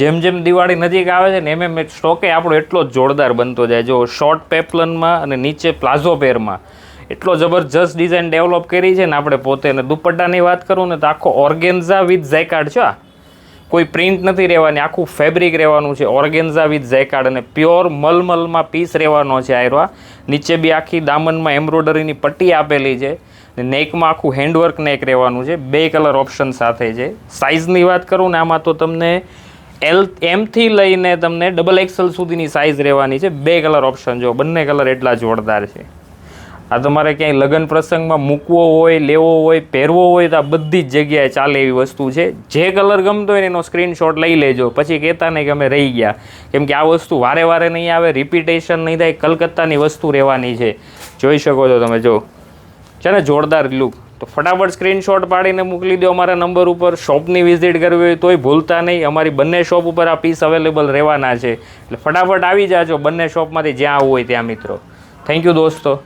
જેમ જેમ દિવાળી નજીક આવે છે ને એમ સ્ટોકે આપણો એટલો જ જોરદાર બનતો જાય. જો શોર્ટ પેપ્લનમાં અને નીચે પ્લાઝો પેરમાં એટલો જબરજસ્ત ડિઝાઇન ડેવલપ કરી છે ને આપણે પોતે. ને દુપટ્ટાની વાત કરું ને તો આખો ઓર્ગેન્ઝા વિથ ઝેકાર્ડ છે. કોઈ પ્રિન્ટ નથી રહેવાની, આખું ફેબ્રિક રહેવાનું છે. ઓર્ગેન્ઝા વિથ ઝેકાર્ડ અને પ્યોર મલમલમાં પીસ રહેવાનો છે. આયરો નીચે બી આખી દામનમાં એમ્બ્રોઇડરીની પટ્ટી આપેલી છે. નેકમાં આખું હેન્ડવર્ક નેક રહેવાનું છે. 2 કલર ઓપ્શન સાથે છે. સાઇઝની વાત કરું ને આમાં તો તમને એમથી લઈને તમને XXL સુધીની સાઇઝ રહેવાની છે. 2 કલર ઓપ્શન જો, બંને કલર એટલા જોરદાર છે. આ તમારે ક્યાંય લગ્ન પ્રસંગમાં મૂકવો હોય, લેવો હોય, પહેરવો હોય તો આ બધી જ જગ્યાએ ચાલે એવી વસ્તુ છે. જે કલર ગમતો હોય ને એનો સ્ક્રીનશોટ લઈ લેજો, પછી કહેતા નહીં કે અમે રહી ગયા. કેમ કે આ વસ્તુ વારે વારે નહીં આવે, રિપીટેશન નહીં થાય. કલકત્તાની વસ્તુ રહેવાની છે. જોઈ શકો છો તમે, જો છે ને જોરદાર લુક. તો ફટાફટ સ્ક્રીનશોટ પાડીને મોકલી દો અમારા નંબર ઉપર. શોપની વિઝિટ કરવી હોય તોય ભૂલતા નહીં, અમારી બંને શોપ ઉપર આ પીસ અવેલેબલ રહેવાના છે. એટલે ફટાફટ આવી જાજો બંને શોપમાંથી જ્યાં આવવું હોય ત્યાં મિત્રો. થેન્ક યુ દોસ્તો.